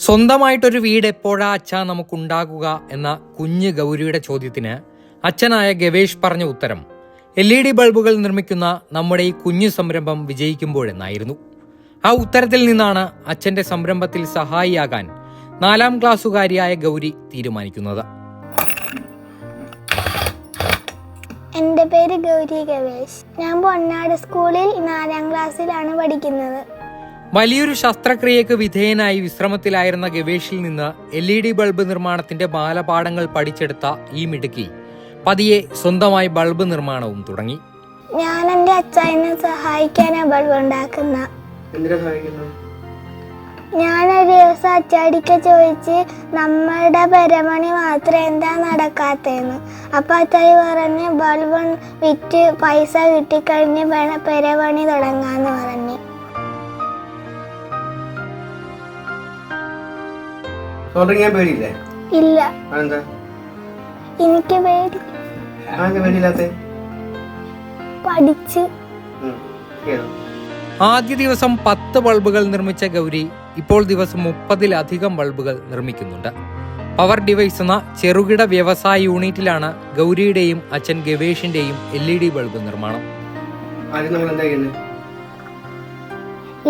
സ്വന്തമായിട്ടൊരു വീട് എപ്പോഴാ അച്ഛാ നമുക്കുണ്ടാകുക എന്ന കുഞ്ഞ് ഗൗരിയുടെ ചോദ്യത്തിന് അച്ഛനായ ഗവേഷ് പറഞ്ഞ ഉത്തരം LED ബൾബുകൾ നിർമ്മിക്കുന്ന നമ്മുടെ ഈ കുഞ്ഞു സംരംഭം വിജയിക്കുമ്പോഴെന്നായിരുന്നു. ആ ഉത്തരത്തിൽ നിന്നാണ് അച്ഛന്റെ സംരംഭത്തിൽ സഹായിയാകാൻ 4ാം ക്ലാസ്സുകാരിയായ ഗൗരി തീരുമാനിക്കുന്നത്. എൻ്റെ പേര് ഗൗരി ഗവേഷ്. ഞാൻ പൊന്നാട് സ്കൂളിൽ 4ാം ക്ലാസ്സിലാണ് പഠിക്കുന്നത്. വലിയൊരു ശസ്ത്രക്രിയക്ക് വിധേയനായി വിശ്രമത്തിലായിരുന്ന ഗവേഷിൽ നിന്ന് LED ബൾബ് നിർമ്മാണത്തിന്റെ ബാലപാഠങ്ങൾ പഠിച്ചെടുത്ത ഈ മിടുക്കി പതിയെ സ്വന്തമായി ബൾബ് നിർമ്മാണവും തുടങ്ങി. ഞാൻ എൻ്റെ അച്ഛനെ സഹായിക്കാനാണ് ബൾബ് ഉണ്ടാക്കുന്ന. ഞാനൊരു ദിവസം അച്ചാടിക്ക് ചോദിച്ച് നമ്മളുടെ പെരമണി മാത്രം എന്താ നടക്കാത്തതെന്ന്. അപ്പൊ അച്ചാടി പറഞ്ഞ് ബൾബ് വിറ്റ് പൈസ കിട്ടിക്കഴിഞ്ഞ് പെരമണി തുടങ്ങാന്ന് പറഞ്ഞു. ഇല്ല, എനിക്ക് പഠിച്ച്. ആദ്യ ദിവസം 10 ബൾബുകൾ നിർമ്മിച്ച ഗൗരി ഇപ്പോൾ ദിവസം 30-ലധികം ബൾബുകൾ നിർമ്മിക്കുന്നുണ്ട്. പവർ ഡിവൈസ് എന്ന ചെറുകിട വ്യവസായ യൂണിറ്റിലാണ് ഗൗരിയുടെയും അച്ഛൻ ഗവേഷിന്റെയും LED ബൾബ് നിർമ്മാണം.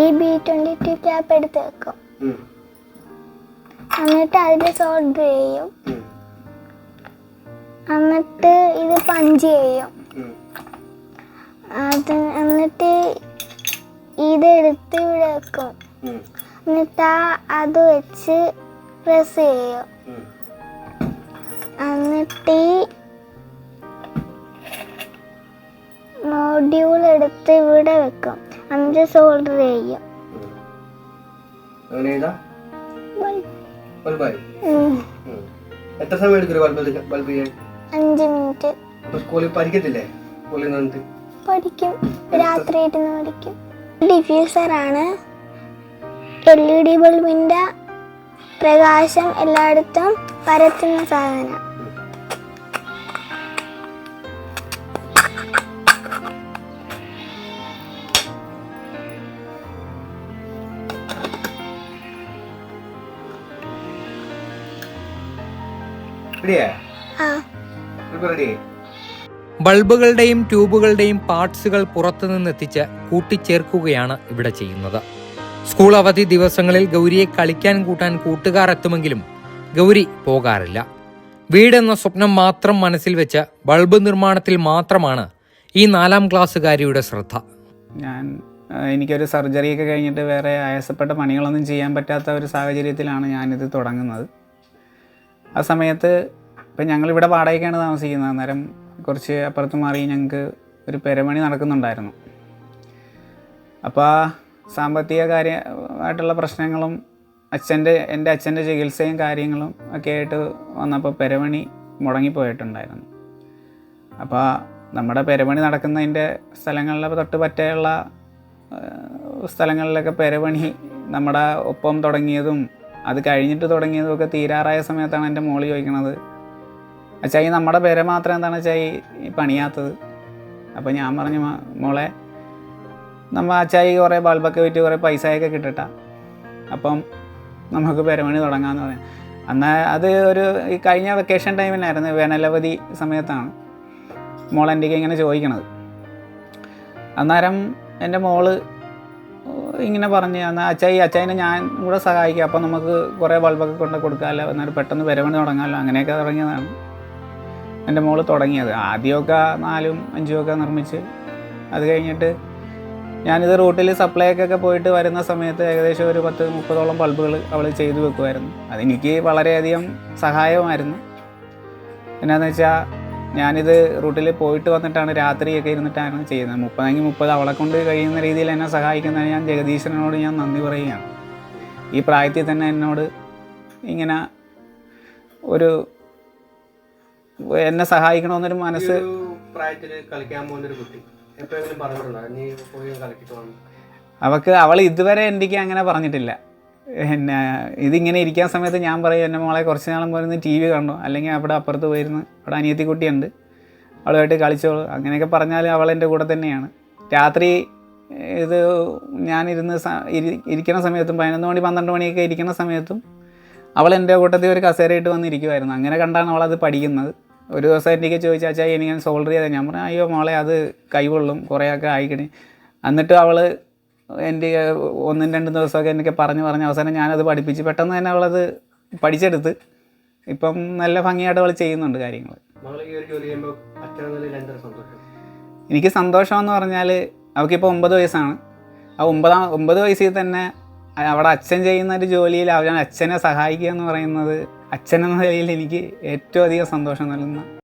ഈ B22 ക്യാപ്പ് എടുത്ത് വെക്കും, എന്നിട്ട് അതിൽ സോൾഡർ ചെയ്യും, എന്നിട്ട് ഇത് പഞ്ച് ചെയ്യും, എന്നിട്ട് ഇതെടുത്ത് ഇവിടെ വെക്കും, എന്നിട്ട് അത് വെച്ച് പ്രസ് ചെയ്യും, എന്നിട്ട് മോഡ്യൂൾ എടുത്ത് ഇവിടെ വെക്കും, എന്നിട്ട് സോൾഡർ ചെയ്യും. എത്ര സമയം എടുക്കും ബൾബ് ചെയ്യാൻ? 5 മിനിറ്റ്. സ്കൂളിൽ പഠിക്കത്തില്ലേ? പഠിക്കും, രാത്രി ഇരുന്ന് പഠിക്കും. ഡിഫ്യൂസറാണ്. LED ബൾബിന്റെ പ്രകാശം എല്ലായിടത്തും പരത്തുന്ന സാധനം. ബൾബുകളുടെയും ട്യൂബുകളുടെയും പാർട്സുകൾ പുറത്തുനിന്നെത്തിച്ച് കൂട്ടിച്ചേർക്കുകയാണ് ഇവിടെ ചെയ്യുന്നത്. സ്കൂൾ അവധി ദിവസങ്ങളിൽ ഗൗരിയെ കളിക്കാൻ കൂട്ടാൻ കൂട്ടുകാർ എത്തുമെങ്കിലും ഗൗരി പോകാറില്ല. വീടെന്ന സ്വപ്നം മാത്രം മനസ്സിൽ വെച്ച് ബൾബ് നിർമ്മാണത്തിൽ മാത്രമാണ് ഈ 4ാം ക്ലാസ്സുകാരിയുടെ ശ്രദ്ധ. എനിക്കൊരു സർജറിയൊക്കെ കഴിഞ്ഞിട്ട് വേറെ ആയാസപ്പെട്ട പണികളൊന്നും ചെയ്യാൻ പറ്റാത്ത ഒരു സാഹചര്യത്തിലാണ് ഞാനിത് തുടങ്ങുന്നത്. ആ സമയത്ത് ഇപ്പം ഞങ്ങളിവിടെ വാടകയ്ക്കാണ് താമസിക്കുന്നത്. അന്നേരം കുറച്ച് അപ്പുറത്ത് മാറി ഞങ്ങൾക്ക് ഒരു പെരമണി നടക്കുന്നുണ്ടായിരുന്നു. അപ്പോൾ ആ സാമ്പത്തിക കാര്യമായിട്ടുള്ള പ്രശ്നങ്ങളും എൻ്റെ അച്ഛൻ്റെ ചികിത്സയും കാര്യങ്ങളും ഒക്കെ ആയിട്ട് വന്നപ്പോൾ പെരമണി മുടങ്ങിപ്പോയിട്ടുണ്ടായിരുന്നു. അപ്പോൾ നമ്മുടെ പെരമണി നടക്കുന്നതിൻ്റെ സ്ഥലങ്ങളിലെ തൊട്ട് പറ്റുള്ള സ്ഥലങ്ങളിലൊക്കെ പെരമണി നമ്മുടെ ഒപ്പം തുടങ്ങിയതും അത് കഴിഞ്ഞിട്ട് തുടങ്ങിയതും ഒക്കെ തീരാറായ സമയത്താണ് എൻ്റെ മോള് ചോദിക്കണത്, അച്ചായി നമ്മുടെ പെര മാത്രം എന്താണ് അച്ചായി പണിയാത്തത്? അപ്പോൾ ഞാൻ പറഞ്ഞു, മോളെ അച്ചായി കുറേ ബൾബൊക്കെ വിറ്റ് കുറേ പൈസയൊക്കെ കിട്ടട്ട, അപ്പം നമുക്ക് പെരമണി തുടങ്ങാമെന്ന് പറയാം. അത് ഈ കഴിഞ്ഞ വെക്കേഷൻ ടൈമിലായിരുന്നു, വേനലവധി സമയത്താണ് മോൾ എൻ്റെ ഇങ്ങനെ ചോദിക്കണത്. അന്നേരം എൻ്റെ മോള് ഇങ്ങനെ പറഞ്ഞ്, എന്നാൽ അച്ചായിനെ ഞാൻ കൂടെ സഹായിക്കാം, അപ്പം നമുക്ക് കുറേ ബൾബൊക്കെ കൊണ്ട് കൊടുക്കാമല്ലോ, എന്നാലും പെട്ടെന്ന് പെരമണി തുടങ്ങാമല്ലോ. അങ്ങനെയൊക്കെ തുടങ്ങിയതാണ് എൻ്റെ മോള് തുടങ്ങിയത്. ആദ്യമൊക്കെ 4ഉം 5ഉം ഒക്കെ നിർമ്മിച്ച് അത് കഴിഞ്ഞിട്ട് ഞാനിത് റൂട്ടിൽ സപ്ലൈക്കൊക്കെ പോയിട്ട് വരുന്ന സമയത്ത് ഏകദേശം ഒരു 10-30ഓളം ബൾബുകൾ അവൾ ചെയ്തു വെക്കുമായിരുന്നു. അതെനിക്ക് വളരെയധികം സഹായമായിരുന്നു. എന്നാന്ന് വെച്ചാൽ ഞാനിത് റൂട്ടിൽ പോയിട്ട് വന്നിട്ടാണ് രാത്രിയൊക്കെ ഇരുന്നിട്ടാണ് ചെയ്യുന്നത്. 30 അവളെ കൊണ്ട് കഴിയുന്ന രീതിയിൽ എന്നെ സഹായിക്കുന്നതിന് ഞാൻ ജഗദീശനോട് ഞാൻ നന്ദി പറയുകയാണ്. ഈ പ്രായത്തിൽ തന്നെ എന്നോട് ഇങ്ങനെ എന്നെ സഹായിക്കണമെന്നൊരു മനസ്സ്. അവൾ ഇതുവരെ എനിക്ക് അങ്ങനെ പറഞ്ഞിട്ടില്ല. ഇതിങ്ങനെ ഇരിക്കാൻ സമയത്ത് ഞാൻ പറയും, എൻ്റെ മോളെ കുറച്ച് നാളും പോയിരുന്ന് TV കണ്ടോ, അല്ലെങ്കിൽ അവിടെ അപ്പുറത്ത് പോയിരുന്ന് അവിടെ അനിയത്തിക്കുട്ടിയുണ്ട്, അവളുമായിട്ട് കളിച്ചോളൂ, അങ്ങനെയൊക്കെ പറഞ്ഞാൽ അവൾ എൻ്റെ കൂടെ തന്നെയാണ്. രാത്രി ഇത് ഞാനിരുന്ന് ഇരിക്കുന്ന സമയത്തും 11 മണി 12 മണിയൊക്കെ ഇരിക്കുന്ന സമയത്തും അവൾ എൻ്റെ കൂട്ടത്തിൽ ഒരു കസേരയിട്ട് വന്നിരിക്കുമായിരുന്നു. അങ്ങനെ കണ്ടാണ് അവളത് പഠിക്കുന്നത്. ഒരു ദിവസം എനിക്ക് ചോദിച്ചാൽ അച്ഛാ എനിക്ക് ഞാൻ സോൾഡർ ചെയ്താൽ, ഞാൻ പറഞ്ഞു അയ്യോ മോളെ അത് കൈകൊള്ളും, കുറേയൊക്കെ ആയിക്കണേ. എന്നിട്ട് അവൾ എൻ്റെ 1-2 ദിവസമൊക്കെ എനിക്ക് പറഞ്ഞ് അവസാനം ഞാനത് പഠിപ്പിച്ച് പെട്ടെന്ന് തന്നെ അവളത് പഠിച്ചെടുത്ത് ഇപ്പം നല്ല ഭംഗിയായിട്ട് അവൾ ചെയ്യുന്നുണ്ട് കാര്യങ്ങൾ. എനിക്ക് സന്തോഷമെന്ന് പറഞ്ഞാൽ അവൾക്കിപ്പോൾ 9 വയസ്സാണ്. ആ 9 വയസ്സിൽ തന്നെ അവിടെ അച്ഛൻ ചെയ്യുന്ന ഒരു ജോലിയിൽ അച്ഛനെ സഹായിക്കുക എന്ന് പറയുന്നത് അച്ഛനെന്ന നിലയിൽ എനിക്ക് ഏറ്റവും അധികം സന്തോഷം നൽകുന്ന